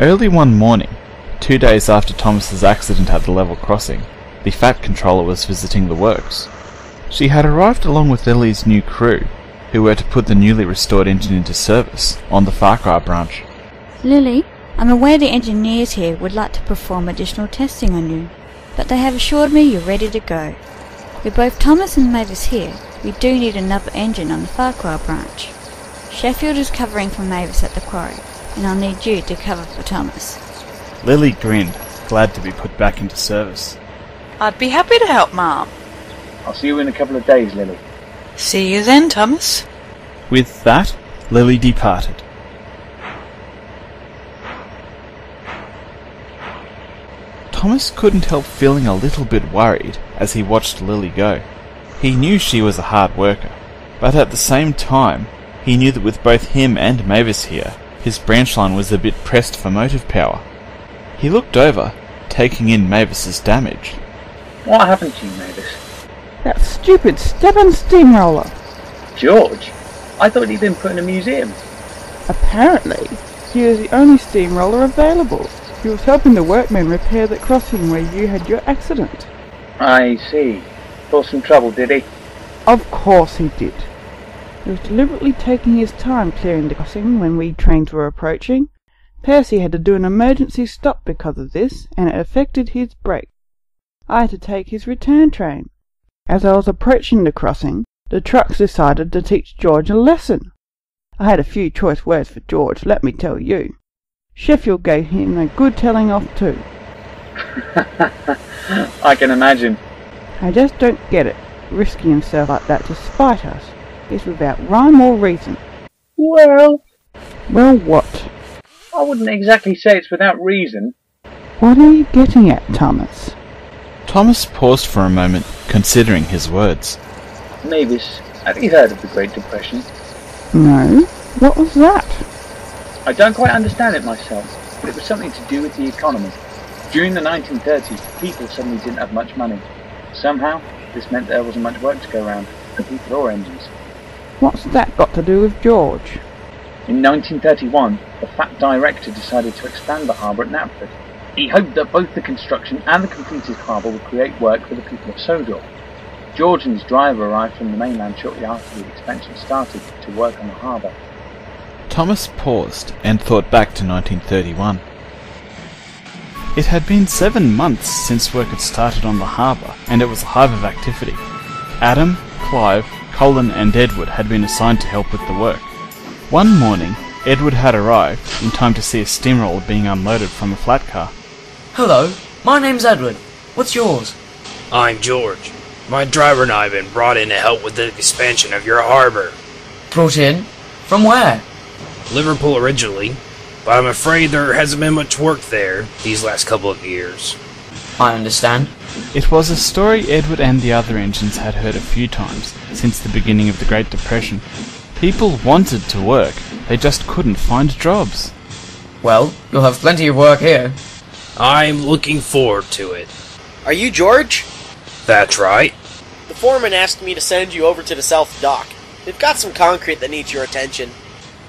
Early one morning, 2 days after Thomas's accident at the level crossing, the Fat Controller was visiting the works. She had arrived along with Lily's new crew, who were to put the newly restored engine into service on the Farquhar branch. Lily, I'm aware the engineers here would like to perform additional testing on you, but they have assured me you're ready to go. With both Thomas and Mavis here, we do need another engine on the Farquhar branch. Sheffield is covering for Mavis at the quarry, and I'll need you to cover for Thomas. Lily grinned, glad to be put back into service. I'd be happy to help, Ma'am. I'll see you in a couple of days, Lily. See you then, Thomas. With that, Lily departed. Thomas couldn't help feeling a little bit worried as he watched Lily go. He knew she was a hard worker, but at the same time, he knew that with both him and Mavis here, his branch line was a bit pressed for motive power. He looked over, taking in Mavis's damage. What happened to you, Mavis? That stupid stubborn steamroller. George? I thought he'd been put in a museum. Apparently, he is the only steamroller available. He was helping the workmen repair the crossing where you had your accident. I see. Caused some trouble, did he? Of course he did. He was deliberately taking his time clearing the crossing when we trains were approaching. Percy had to do an emergency stop because of this, and it affected his brake. I had to take his return train. As I was approaching the crossing, the trucks decided to teach George a lesson. I had a few choice words for George, let me tell you. Sheffield gave him a good telling off too. I can imagine. I just don't get it, risking himself like that to spite us. It's without rhyme or reason. Well, what? I wouldn't exactly say it's without reason. What are you getting at, Thomas? Thomas paused for a moment, considering his words. Mavis, have you heard of the Great Depression? No. What was that? I don't quite understand it myself, but it was something to do with the economy. During the 1930s, people suddenly didn't have much money. Somehow, this meant there wasn't much work to go around, for people or engines. What's that got to do with George? In 1931, the Fat Director decided to expand the harbour at Knapford. He hoped that both the construction and the completed harbour would create work for the people of Sodor. George and his driver arrived from the mainland shortly after the expansion started to work on the harbour. Thomas paused and thought back to 1931. It had been 7 months since work had started on the harbour, and it was a hive of activity. Adam, Clive, Colin and Edward had been assigned to help with the work. One morning, Edward had arrived in time to see a steamroller being unloaded from a flat car. Hello, my name's Edward. What's yours? I'm George. My driver and I have been brought in to help with the expansion of your harbour. Brought in? From where? Liverpool originally, but I'm afraid there hasn't been much work there these last couple of years. I understand. It was a story Edward and the other engines had heard a few times since the beginning of the Great Depression. People wanted to work, they just couldn't find jobs. Well, you'll have plenty of work here. I'm looking forward to it. Are you George? That's right. The foreman asked me to send you over to the South Dock. They've got some concrete that needs your attention.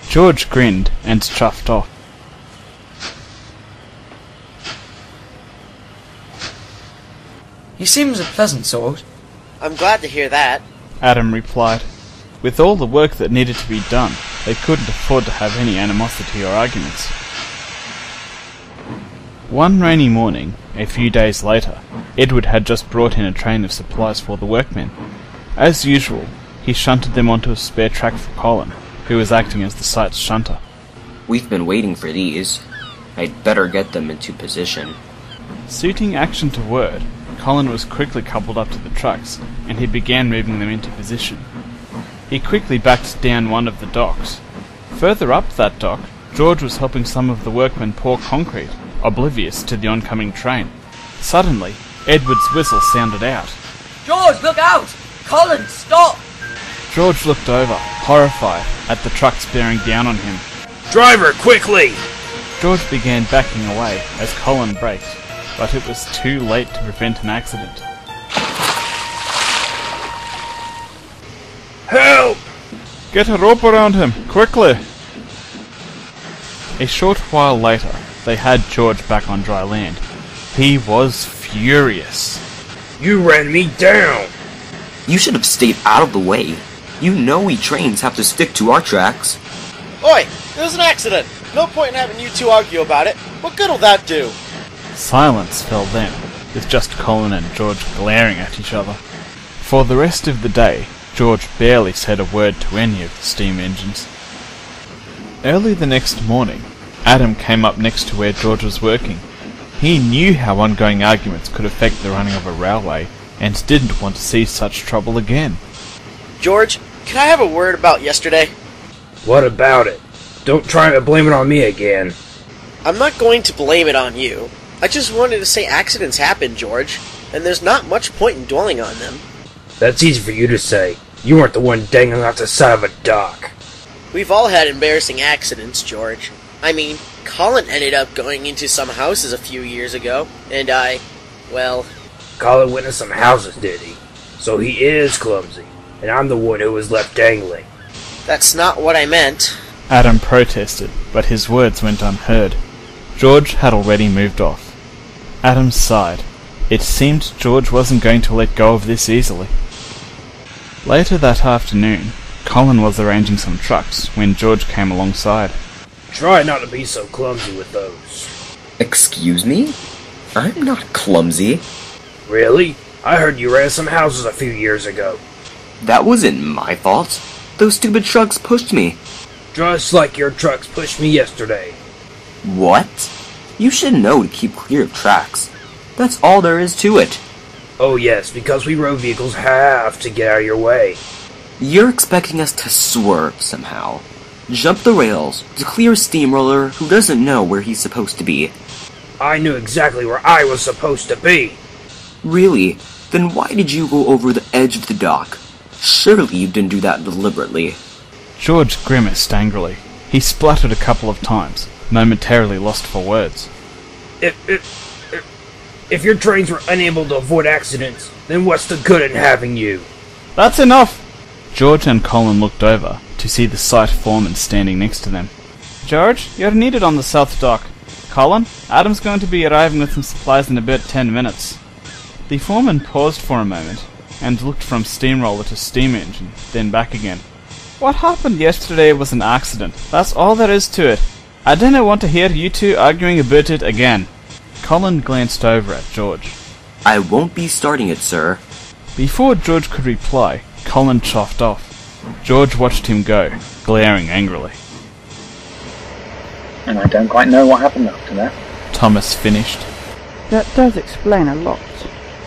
George grinned and chuffed off. He seems a pleasant sort. I'm glad to hear that. Adam replied. With all the work that needed to be done, they couldn't afford to have any animosity or arguments. One rainy morning, a few days later, Edward had just brought in a train of supplies for the workmen. As usual, he shunted them onto a spare track for Colin, who was acting as the site's shunter. We've been waiting for these. I'd better get them into position. Suiting action to word, Colin was quickly coupled up to the trucks, and he began moving them into position. He quickly backed down one of the docks. Further up that dock, George was helping some of the workmen pour concrete, oblivious to the oncoming train. Suddenly, Edward's whistle sounded out. George, look out! Colin, stop! George looked over, horrified, at the trucks bearing down on him. Driver, quickly! George began backing away as Colin braked, but it was too late to prevent an accident. Help! Get a rope around him, quickly! A short while later, they had George back on dry land. He was furious. You ran me down! You should have stayed out of the way. You know we trains have to stick to our tracks. Oi! It was an accident! No point in having you two argue about it. What good will that do? Silence fell then, with just Colin and George glaring at each other. For the rest of the day, George barely said a word to any of the steam engines. Early the next morning, Adam came up next to where George was working. He knew how ongoing arguments could affect the running of a railway, and didn't want to see such trouble again. George, can I have a word about yesterday? What about it? Don't try to blame it on me again. I'm not going to blame it on you. I just wanted to say accidents happen, George, and there's not much point in dwelling on them. That's easy for you to say. You weren't the one dangling off the side of a dock. We've all had embarrassing accidents, George. I mean, Colin ended up going into some houses a few years ago, and well... Colin went into some houses, did he? So he is clumsy, and I'm the one who was left dangling. That's not what I meant. Adam protested, but his words went unheard. George had already moved off. Adam sighed. It seemed George wasn't going to let go of this easily. Later that afternoon, Colin was arranging some trucks when George came alongside. Try not to be so clumsy with those. Excuse me? I'm not clumsy. Really? I heard you ran some houses a few years ago. That wasn't my fault. Those stupid trucks pushed me. Just like your trucks pushed me yesterday. What? You should know to keep clear of tracks. That's all there is to it. Oh yes, because we road vehicles have to get out of your way. You're expecting us to swerve somehow. Jump the rails to clear a steamroller who doesn't know where he's supposed to be. I knew exactly where I was supposed to be. Really? Then why did you go over the edge of the dock? Surely you didn't do that deliberately. George grimaced angrily. He spluttered a couple of times, momentarily lost for words. If your trains were unable to avoid accidents, then what's the good in having you? That's enough! George and Colin looked over to see the site foreman standing next to them. George, you're needed on the south dock. Colin, Adam's going to be arriving with some supplies in about 10 minutes. The foreman paused for a moment and looked from steamroller to steam engine, then back again. What happened yesterday was an accident. That's all there is to it. I didn't want to hear you two arguing about it again. Colin glanced over at George. I won't be starting it, sir. Before George could reply, Colin chuffed off. George watched him go, glaring angrily. And I don't quite know what happened after that. Thomas finished. That does explain a lot.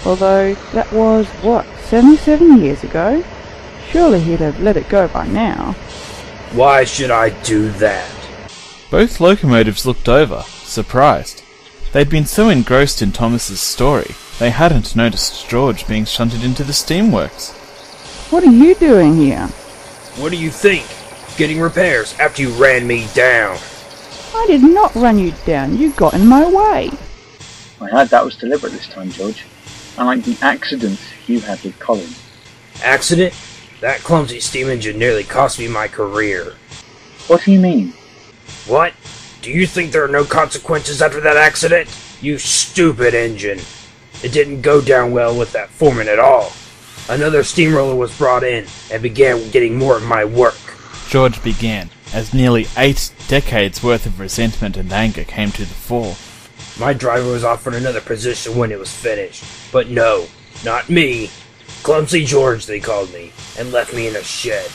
Although, that was, 77 years ago? Surely he'd have let it go by now. Why should I do that? Both locomotives looked over, surprised. They'd been so engrossed in Thomas's story, they hadn't noticed George being shunted into the steamworks. What are you doing here? What do you think? Getting repairs after you ran me down. I did not run you down. You got in my way. I heard that was deliberate this time, George. Unlike the accident you had with Colin. Accident? That clumsy steam engine nearly cost me my career. What do you mean? What? Do you think there are no consequences after that accident? You stupid engine. It didn't go down well with that foreman at all. Another steamroller was brought in and began getting more of my work. George began, as nearly 8 decades worth of resentment and anger came to the fore. My driver was offered another position when it was finished. But no, not me. Clumsy George, they called me, and left me in a shed.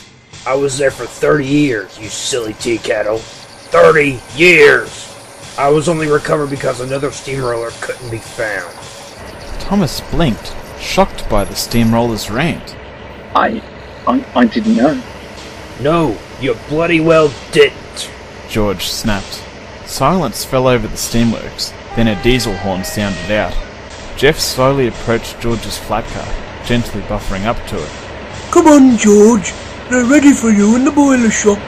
I was there for 30 years, you silly tea kettle. 30 years! I was only recovered because another steamroller couldn't be found. Thomas blinked, shocked by the steamroller's rant. I didn't know. No, you bloody well didn't. George snapped. Silence fell over the steamworks, then a diesel horn sounded out. Jeff slowly approached George's flat car, gently buffering up to it. Come on, George. They're ready for you in the boiler shop.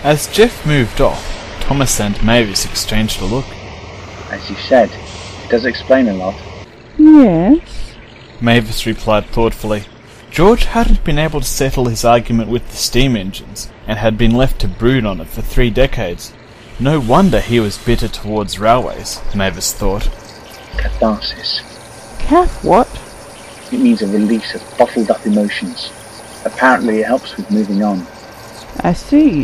As Jeff moved off, Thomas and Mavis exchanged a look. As you said, it does explain a lot. Yes? Mavis replied thoughtfully. George hadn't been able to settle his argument with the steam engines, and had been left to brood on it for 3 decades. No wonder he was bitter towards railways, Mavis thought. Catharsis. Cath what? It means a release of bottled up emotions. Apparently it helps with moving on. I see.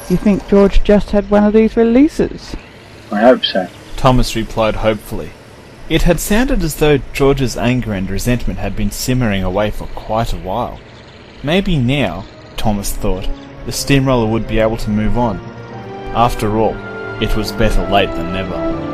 You think George just had one of these releases? I hope so. Thomas replied hopefully. It had sounded as though George's anger and resentment had been simmering away for quite a while. Maybe now, Thomas thought, the steamroller would be able to move on. After all, it was better late than never.